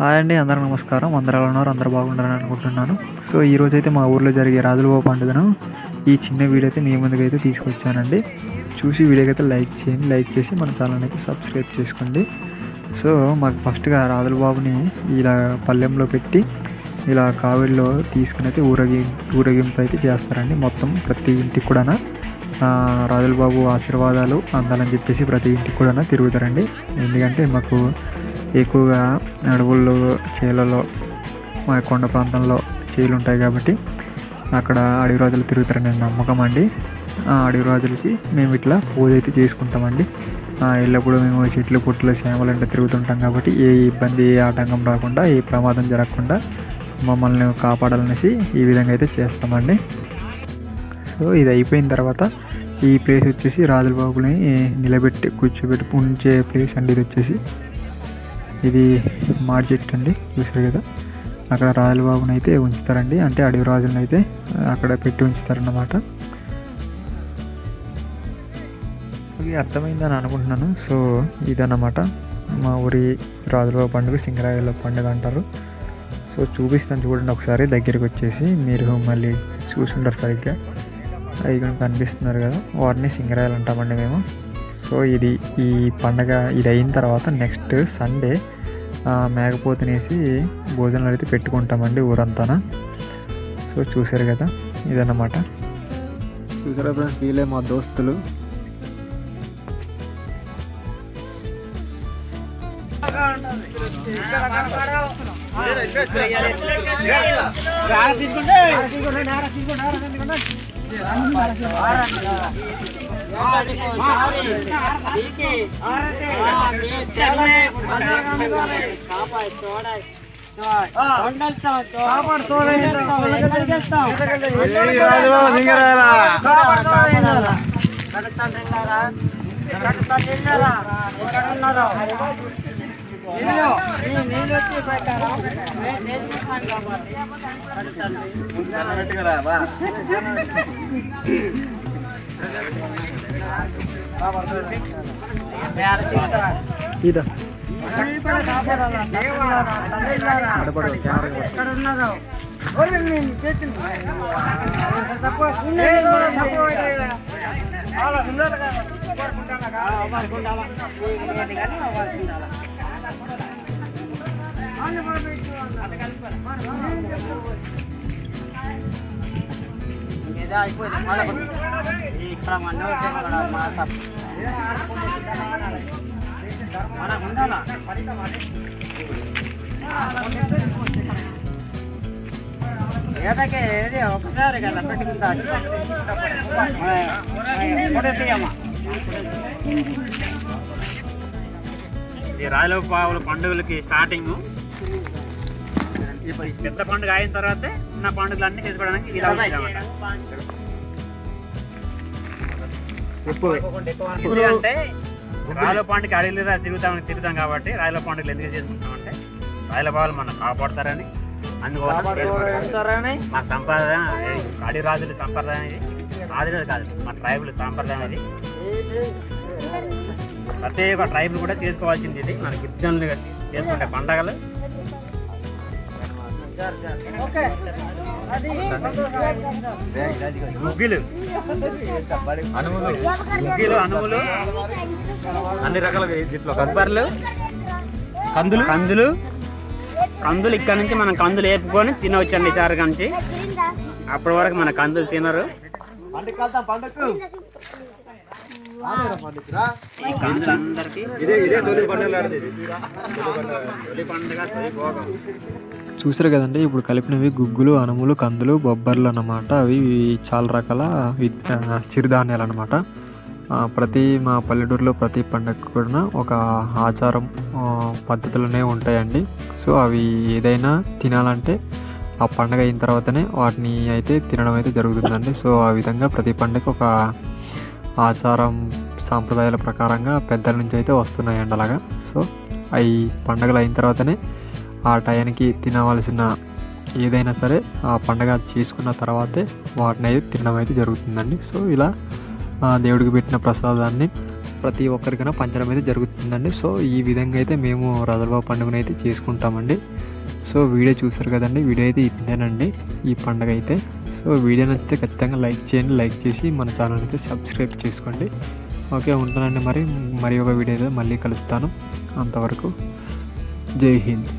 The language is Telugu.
హాయ్ అండి, అందరికి నమస్కారం. అందరు ఎలా ఉన్నారు? అందరు బాగుండాలని అనుకుంటున్నాను. సో ఈరోజైతే మా ఊర్లో జరిగే రాజులబాబు పండుగను ఈ చిన్న వీడియో అయితే మీ ముందుకైతే తీసుకొచ్చానండి. చూసి వీడియోకి అయితే లైక్ చేయండి. లైక్ చేసి మన ఛానల్ అయితే సబ్స్క్రైబ్ చేసుకోండి. సో మాకు ఫస్ట్గా రాజులబాబుని ఇలా పళ్ళెంలో పెట్టి ఇలా కావిడిలో తీసుకుని అయితే ఊరేగింపు అయితే చేస్తారండి. మొత్తం ప్రతి ఇంటికి కూడా రాజులబాబు ఆశీర్వాదాలు అందాలని చెప్పేసి ప్రతి ఇంటికి కూడా తిరుగుతారండి. ఎందుకంటే మాకు ఎక్కువగా అడవుల్లో చేలలో మా కొండ ప్రాంతంలో చేలు ఉంటాయి కాబట్టి అక్కడ అడవి రాజులు తిరుగుతారని నమ్మకం అండి. ఆ అడవి రాజులకి మేము ఇట్లా పూజ అయితే చేసుకుంటామండి. ఎల్లప్పుడూ మేము చెట్లు పుట్లు చేమలంటే తిరుగుతుంటాం కాబట్టి ఏ ఇబ్బంది ఏ ఆటంకం రాకుండా ఏ ప్రమాదం జరగకుండా మమ్మల్ని కాపాడాలనేసి ఈ విధంగా అయితే చేస్తామండి. సో ఇది అయిపోయిన తర్వాత ఈ ప్లేస్ వచ్చేసి రాజులబాబుని నిలబెట్టి కూర్చోబెట్టి ఉంచే ప్లేస్ అండి. ఇది వచ్చేసి ఇది మాడి చెట్టు అండి, చూసారు కదా. అక్కడ రాజులబాబుని అయితే ఉంచుతారండి, అంటే అడవి రాజులను అయితే అక్కడ పెట్టి ఉంచుతారన్నమాట. ఇది అర్థమైందని అనుకుంటున్నాను. సో ఇదన్నమాట మా ఊరి రాజులబాబు పండుగ, సింగరాయల పండుగ అంటారు. సో చూపిస్తాను చూడండి ఒకసారి దగ్గరికి వచ్చేసి. మీరు మళ్ళీ చూసుంటారు సరిగ్గా, అవి కనిపిస్తున్నారు కదా, వాటిని సింగరాయలు అంటామండి మేము. సో ఈ పండగ ఇది అయిన తర్వాత నెక్స్ట్ సండే మేకపోతనేసి భోజనాలు అయితే పెట్టుకుంటామండి ఊరంతా. సో చూసారు కదా, ఇదన్నమాట. చూసారా ఫ్రెండ్స్, వీళ్ళే మా దోస్తులు. ఒకసారి కదా పెట్టుకుంటా ఈ రాజులబాబుల పండుగలకి స్టార్టింగ్ పెద్ద పండుగ అయిన తర్వాత నా పండుగలన్నీ చేసుకోవడానికి ఇలా ఉంటాయన్నమాట. అంటే రాయల పండుగ అడవిలో తిరుగుతాం కాబట్టి రాయల పండుగలు ఎందుకు చేసుకుంటామంటే రాయలబాబులు మనం కాపాడతారని, అందుకోసం మా సంప్రదాయం అడవి రాజుల సంప్రదాయం ఇది. ఆదిరాజు కాదు, మా ట్రైబుల్ సాంప్రదాయం ఇది. ప్రతి ఒక్క ట్రైబుల్ కూడా చేసుకోవాల్సింది ఇది. మన గిరిజనులు చేసుకుంటే పండగలు. గుగ్గిలు అనువులు అన్ని రకాల కొబ్బర్లు, కందులు ఇక్కడ నుంచి మనం కందులు వేపుకొని తినవచ్చండి. ఈసారి నుంచి అప్పటి వరకు మన కందులు తినరు. ఈ కందులందరికీ చూసారు కదండి, ఇప్పుడు కలిపినవి గుగ్గులు, అనుములు, కందులు, బొబ్బర్లు అన్నమాట. అవి చాలా రకాల చిరుధాన్యాలు అన్నమాట. మా పల్లెటూరులో ప్రతి పండగకు కూడా ఒక ఆచారం పద్ధతులనే ఉంటాయండి. సో అవి ఏదైనా తినాలంటే ఆ పండగ అయిన తర్వాతనే వాటిని అయితే తినడం అయితే జరుగుతుందండి. సో ఆ విధంగా ప్రతి పండగ ఒక ఆచారం సాంప్రదాయాల ప్రకారంగా పెద్దల నుంచి అయితే వస్తున్నాయండి అలాగా. సో అవి పండగలు అయిన తర్వాతనే ఆ టయానికి తినవలసిన ఏదైనా సరే ఆ పండగ చేసుకున్న తర్వాతే వాటిని అయితే తినడం అయితే జరుగుతుందండి. సో ఇలా దేవుడికి పెట్టిన ప్రసాదాన్ని ప్రతి ఒక్కరికైనా పంచడం అయితే జరుగుతుందండి. సో ఈ విధంగా అయితే మేము రాజులబాబు పండుగను అయితే చేసుకుంటామండి. సో వీడియో చూసారు కదండి, వీడియో అయితే ఇదేనండి ఈ పండుగ అయితే. సో వీడియో నచ్చితే ఖచ్చితంగా లైక్ చేయండి, లైక్ చేసి మన ఛానల్ అయితే సబ్స్క్రైబ్ చేసుకోండి. ఓకే, ఉంటానండి. మరి ఒక వీడియో అయితే మళ్ళీ కలుస్తాను. అంతవరకు జై హింద్.